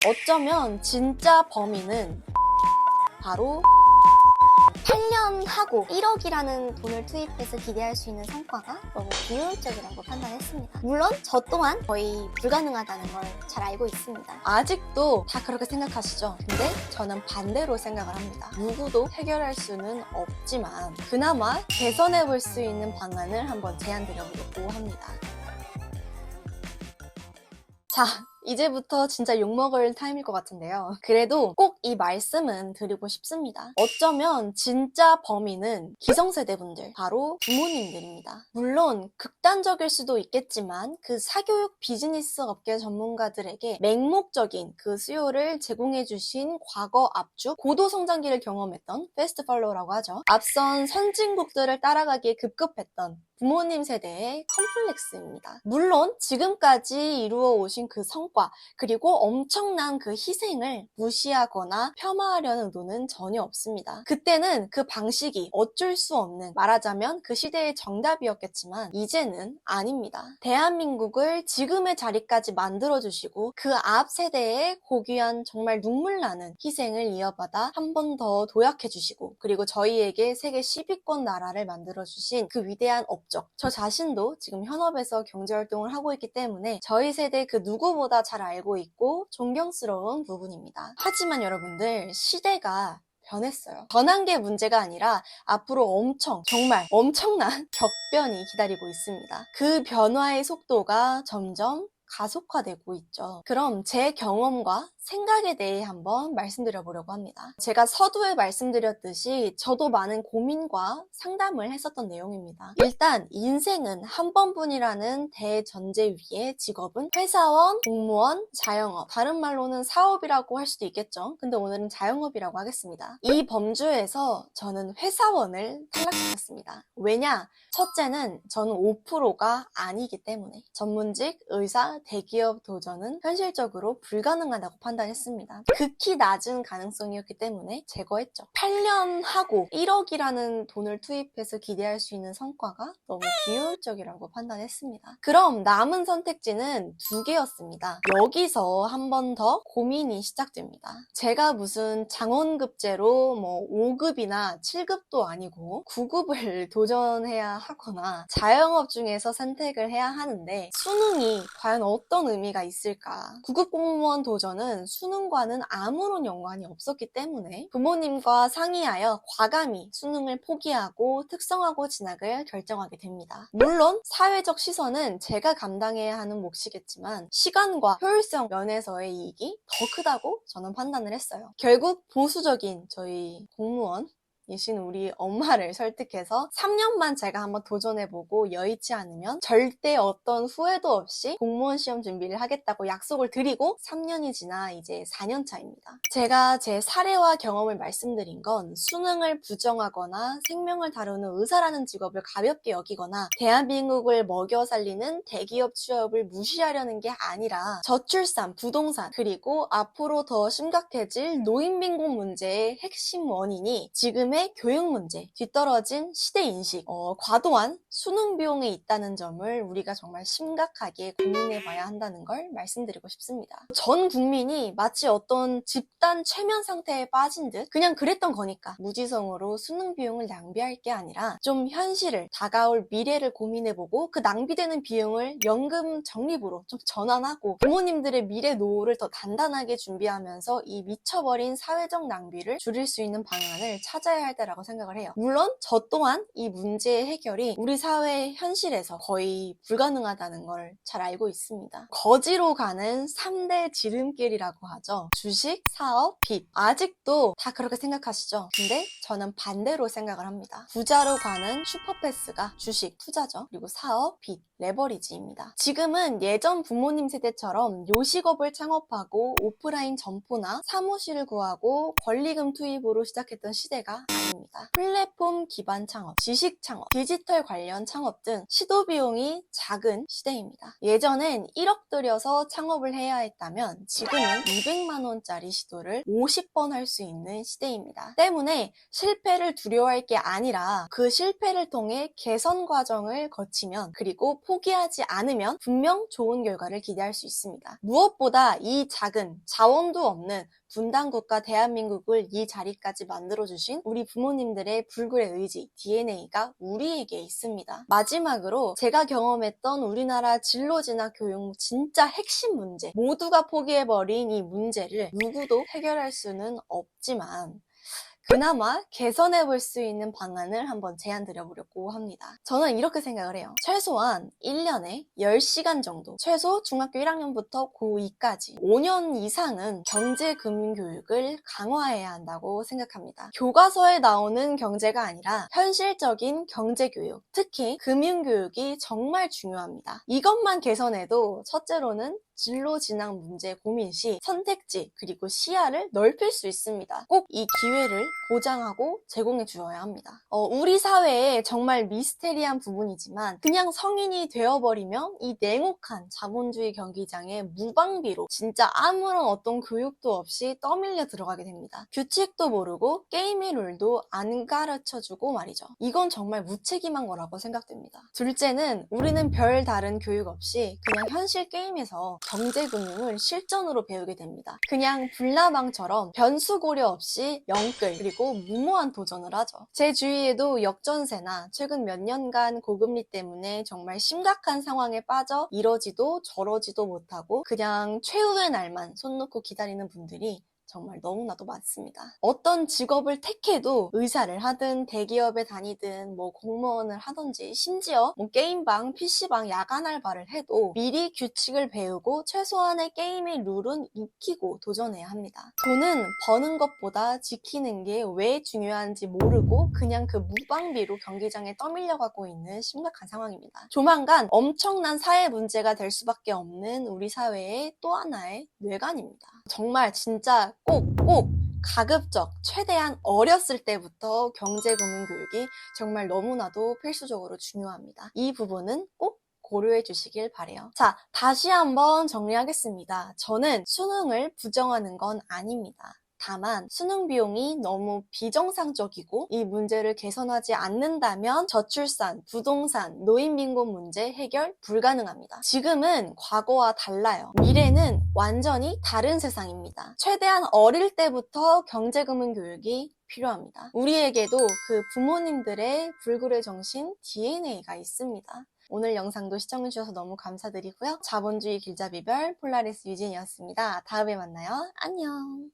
어쩌면 진짜 범인은 바로 8년 하고 1억이라는 돈을 투입해서 기대할 수 있는 성과가 너무 비효율적이라고 판단했습니다. 물론 저 또한 거의 불가능하다는 걸 잘 알고 있습니다. 아직도 다 그렇게 생각하시죠? 근데 저는 반대로 생각을 합니다. 누구도 해결할 수는 없지만 그나마 개선해 볼 수 있는 방안을 한번 제안드려보려고 합니다. 자, 이제부터 진짜 욕먹을 타임일 것 같은데요. 그래도 꼭 이 말씀은 드리고 싶습니다. 어쩌면 진짜 범인은 기성세대분들, 바로 부모님들입니다. 물론 극단적일 수도 있겠지만 그 사교육 비즈니스 업계 전문가들에게 맹목적인 그 수요를 제공해주신 과거 압축, 고도 성장기를 경험했던 패스트 팔로우라고 하죠. 앞선 선진국들을 따라가기에 급급했던 부모님 세대의 컴플렉스입니다. 물론 지금까지 이루어 오신 그 성과 그리고 엄청난 그 희생을 무시하거나 폄하하려는 의도는 전혀 없습니다. 그때는 그 방식이 어쩔 수 없는, 말하자면 그 시대의 정답이었겠지만 이제는 아닙니다. 대한민국을 지금의 자리까지 만들어주시고 그 앞 세대의 고귀한 정말 눈물나는 희생을 이어받아 한 번 더 도약해주시고 그리고 저희에게 세계 10위권 나라를 만들어주신 그 위대한 업적, 저 자신도 지금 현업에서 경제활동을 하고 있기 때문에 저희 세대 그 누구보다 잘 알고 있고 존경스러운 부분입니다. 하지만 여러분들, 시대가 변했어요. 변한 게 문제가 아니라 앞으로 정말 엄청난 격변이 기다리고 있습니다. 그 변화의 속도가 점점 가속화되고 있죠. 그럼 제 경험과 생각에 대해 한번 말씀드려보려고 합니다. 제가 서두에 말씀드렸듯이 저도 많은 고민과 상담을 했었던 내용입니다. 일단 인생은 한 번뿐이라는 대전제 위에 직업은 회사원, 공무원, 자영업, 다른 말로는 사업이라고 할 수도 있겠죠. 근데 오늘은 자영업이라고 하겠습니다. 이 범주에서 저는 회사원을 탈락시켰습니다. 왜냐? 첫째는 저는 5%가 아니기 때문에 전문직, 의사, 대기업 도전은 현실적으로 불가능하다고 판단했습니다. 극히 낮은 가능성이었기 때문에 제거했죠. 8년 하고 1억이라는 돈을 투입해서 기대할 수 있는 성과가 너무 비효율적이라고 판단했습니다. 그럼 남은 선택지는 2개였습니다. 여기서 한 번 더 고민이 시작됩니다. 제가 무슨 장원급제로 5급이나 7급도 아니고 9급을 도전해야 하거나 자영업 중에서 선택을 해야 하는데 수능이 과연 어떤 의미가 있을까? 9급 공무원 도전은 수능과는 아무런 연관이 없었기 때문에 부모님과 상의하여 과감히 수능을 포기하고 특성화고 진학을 결정하게 됩니다. 물론 사회적 시선은 제가 감당해야 하는 몫이겠지만 시간과 효율성 면에서의 이익이 더 크다고 저는 판단을 했어요. 결국 보수적인 저희 공무원 이신 우리 엄마를 설득해서 3년만 제가 한번 도전해보고 여의치 않으면 절대 어떤 후회도 없이 공무원 시험 준비를 하겠다고 약속을 드리고 3년이 지나 이제 4년 차입니다. 제가 제 사례와 경험을 말씀드린 건 수능을 부정하거나 생명을 다루는 의사라는 직업을 가볍게 여기거나 대한민국을 먹여 살리는 대기업 취업을 무시하려는 게 아니라 저출산, 부동산, 그리고 앞으로 더 심각해질 노인빈곤 문제의 핵심 원인이 지금의 교육 문제, 뒤떨어진 시대 인식, 과도한 수능 비용이 있다는 점을 우리가 정말 심각하게 고민해봐야 한다는 걸 말씀드리고 싶습니다. 전 국민이 마치 어떤 집단 최면 상태에 빠진 듯 그냥 그랬던 거니까 무지성으로 수능 비용을 낭비할 게 아니라 좀 현실을, 다가올 미래를 고민해보고 그 낭비되는 비용을 연금 적립으로 좀 전환하고 부모님들의 미래 노후를 더 단단하게 준비하면서 이 미쳐버린 사회적 낭비를 줄일 수 있는 방안을 찾아야 할 때라고 생각을 해요. 물론 저 또한 이 문제의 해결이 우리 사회의 현실에서 거의 불가능하다는 걸 잘 알고 있습니다. 거지로 가는 3대 지름길이라고 하죠. 주식, 사업, 빚. 아직도 다 그렇게 생각하시죠? 근데 저는 반대로 생각을 합니다. 부자로 가는 슈퍼패스가 주식, 투자죠. 그리고 사업, 빚, 레버리지입니다. 지금은 예전 부모님 세대처럼 요식업을 창업하고 오프라인 점포나 사무실을 구하고 권리금 투입으로 시작했던 시대가 아닙니다. 시대입니다. 플랫폼 기반 창업, 지식 창업, 디지털 관련 창업 등 시도 비용이 작은 시대입니다. 예전엔 1억 들여서 창업을 해야 했다면 지금은 200만 원짜리 시도를 50번 할 수 있는 시대입니다. 때문에 실패를 두려워할 게 아니라 그 실패를 통해 개선 과정을 거치면, 그리고 포기하지 않으면 분명 좋은 결과를 기대할 수 있습니다. 무엇보다 이 작은 자원도 없는 분단국가 대한민국을 이 자리까지 만들어주신 우리 부모님들의 불굴의 의지, DNA가 우리에게 있습니다. 마지막으로 제가 경험했던 우리나라 진로진학 교육 진짜 핵심 문제, 모두가 포기해버린 이 문제를 누구도 해결할 수는 없지만 그나마 개선해 볼 수 있는 방안을 한번 제안 드려보려고 합니다. 저는 이렇게 생각을 해요. 최소한 1년에 10시간 정도, 최소 중학교 1학년부터 고2까지 5년 이상은 경제금융교육을 강화해야 한다고 생각합니다. 교과서에 나오는 경제가 아니라 현실적인 경제교육, 특히 금융교육이 정말 중요합니다. 이것만 개선해도 첫째로는 진로 진학 문제 고민 시 선택지 그리고 시야를 넓힐 수 있습니다. 꼭 이 기회를 보장하고 제공해 주어야 합니다. 우리 사회에 정말 미스테리한 부분이지만 그냥 성인이 되어버리면 이 냉혹한 자본주의 경기장에 무방비로 진짜 아무런 어떤 교육도 없이 떠밀려 들어가게 됩니다. 규칙도 모르고 게임의 룰도 안 가르쳐주고 말이죠. 이건 정말 무책임한 거라고 생각됩니다. 둘째는 우리는 별 다른 교육 없이 그냥 현실 게임에서 경제금융을 실전으로 배우게 됩니다. 그냥 불나방처럼 변수 고려 없이 영끌 그리고 무모한 도전을 하죠. 제 주위에도 역전세나 최근 몇 년간 고금리 때문에 정말 심각한 상황에 빠져 이러지도 저러지도 못하고 그냥 최후의 날만 손 놓고 기다리는 분들이 정말 너무나도 많습니다. 어떤 직업을 택해도 의사를 하든 대기업에 다니든 뭐 공무원을 하든지 심지어 뭐 게임방, PC방, 야간 알바를 해도 미리 규칙을 배우고 최소한의 게임의 룰은 익히고 도전해야 합니다. 돈은 버는 것보다 지키는 게 왜 중요한지 모르고 그냥 그 무방비로 경기장에 떠밀려가고 있는 심각한 상황입니다. 조만간 엄청난 사회 문제가 될 수밖에 없는 우리 사회의 또 하나의 뇌관입니다. 정말 진짜 꼭 가급적 최대한 어렸을 때부터 경제금융교육이 정말 너무나도 필수적으로 중요합니다. 이 부분은 꼭 고려해 주시길 바래요. 자, 다시 한번 정리하겠습니다. 저는 수능을 부정하는 건 아닙니다. 다만 수능 비용이 너무 비정상적이고 이 문제를 개선하지 않는다면 저출산, 부동산, 노인빈곤 문제 해결 불가능합니다. 지금은 과거와 달라요. 미래는 완전히 다른 세상입니다. 최대한 어릴 때부터 경제금융교육이 필요합니다. 우리에게도 그 부모님들의 불굴의 정신 DNA가 있습니다. 오늘 영상도 시청해주셔서 너무 감사드리고요. 자본주의 길잡이별 폴라리스 유진이었습니다. 다음에 만나요. 안녕.